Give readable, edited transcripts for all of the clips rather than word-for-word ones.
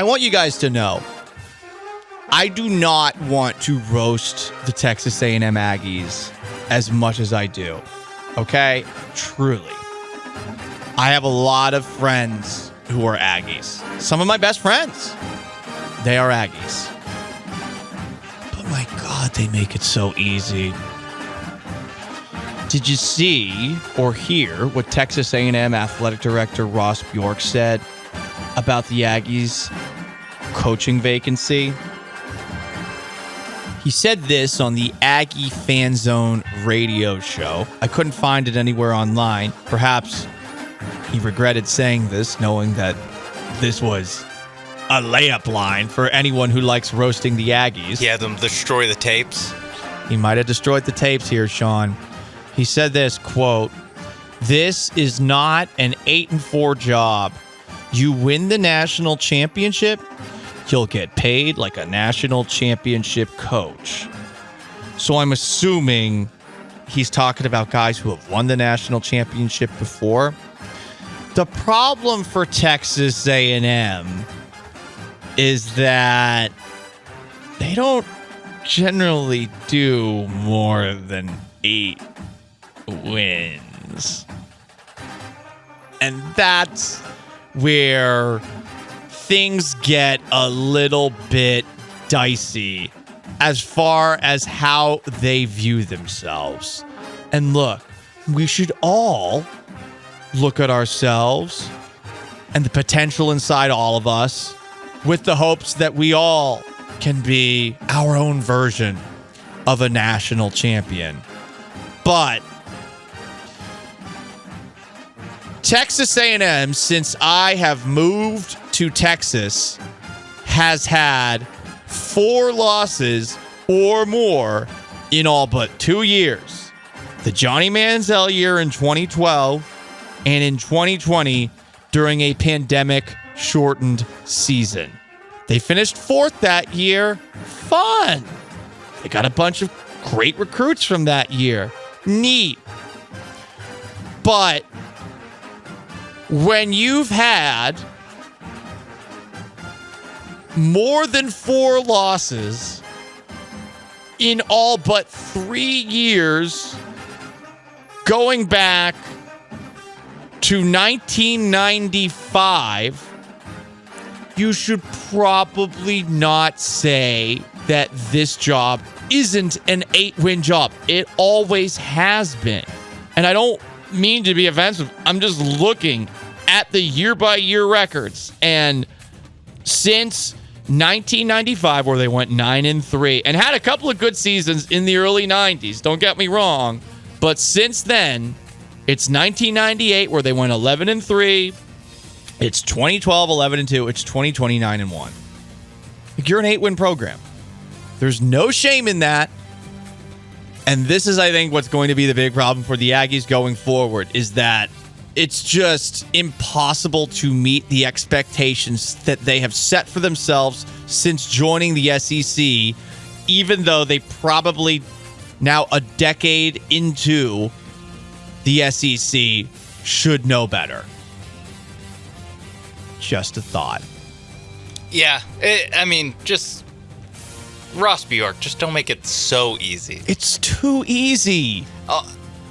I want you guys to know, I do not want to roast the Texas A&M Aggies as much as I do. Okay? Truly. I have a lot of friends who are Aggies. Some of my best friends, they are Aggies. But my God, they make it so easy. Did you see or hear what Texas A&M Athletic Director Ross Bjork said about the Aggies' coaching vacancy? He said this on the Aggie Fan Zone radio show. I couldn't find it anywhere online. Perhaps he regretted saying this, knowing that this was a layup line for anyone who likes roasting the Aggies. He had them destroy the tapes. He might have destroyed the tapes here, Sean. He said this, quote, "This is not an 8-4 job. You win the national championship, you'll get paid like a national championship coach." So I'm assuming he's talking about guys who have won the national championship before. The problem for Texas A&M is that they don't generally do more than 8 wins. And that's where things get a little bit dicey as far as how they view themselves. And look, we should all look at ourselves and the potential inside all of us with the hopes that we all can be our own version of a national champion. But Texas A&M, since I have moved to Texas, has had 4 losses or more in all but 2 years. The Johnny Manziel year in 2012 and in 2020 during a pandemic-shortened season. They finished 4th that year. Fun. They got a bunch of great recruits from that year. Neat. But when you've had more than 4 losses in all but 3 years, going back to 1995, you should probably not say that this job isn't an 8-win job. It always has been. And I don't mean to be offensive. I'm just looking at the year-by-year records. And since 1995, where they went 9-3 and had a couple of good seasons in the early 90s, don't get me wrong, but since then, it's 1998 where they went 11-3. It's 2012, 11-2. It's 2020, 9-1. You're an 8-win program. There's no shame in that. And this is, I think, what's going to be the big problem for the Aggies going forward, is that it's just impossible to meet the expectations that they have set for themselves since joining the SEC, even though they probably now a decade into the SEC should know better. Just a thought. Yeah, just Ross Bjork, just don't make it so easy. It's too easy.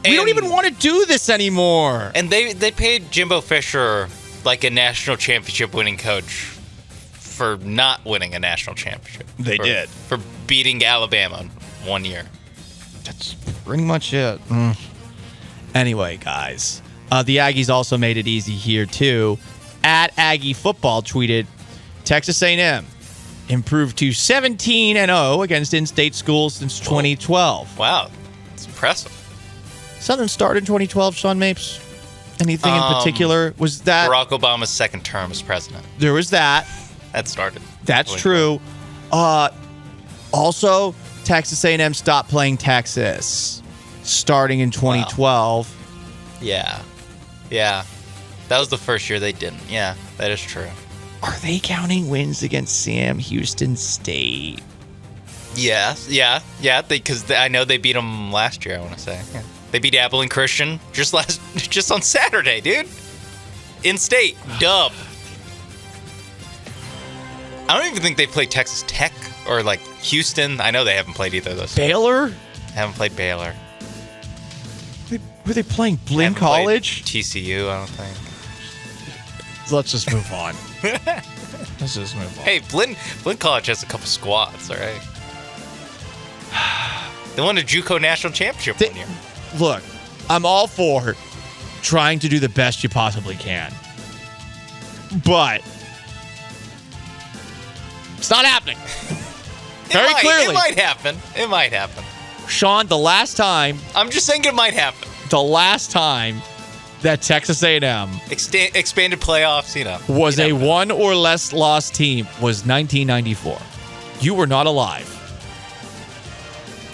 We don't even want to do this anymore. And they paid Jimbo Fisher like a national championship winning coach for not winning a national championship. They did. For beating Alabama 1 year. That's pretty much it. Anyway, guys, the Aggies also made it easy here, too. At Aggie Football tweeted, Texas A&M improved to 17-0 against in-state schools since 2012. Wow, it's impressive. Something started in 2012, Sean Mapes? Anything in particular? Was that Barack Obama's second term as president? There was that. That started. That's true. Also, Texas A&M stopped playing Texas starting in 2012. Wow. Yeah. That was the first year they didn't. Yeah, that is true. Are they counting wins against Sam Houston State? Yes, yeah. Because I know they beat them last year. I want to say they beat Abilene Christian just on Saturday, dude. In state, dub. I don't even think they played Texas Tech or like Houston. I know they haven't played either of those. Baylor? Haven't played Baylor. Were they playing Blinn Haven't played College? TCU, I don't think. Let's just move on. Let's just move on. Hey, Blinn College has a couple squads, all right? They won a JUCO national championship one year. Look, I'm all for trying to do the best you possibly can. But it's not happening. Very clearly. It might happen. It might happen. Sean, the last time I'm just saying it might happen. That Texas A&M Expanded playoffs, you know. was a one or less loss team was 1994. You were not alive.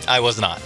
I was not.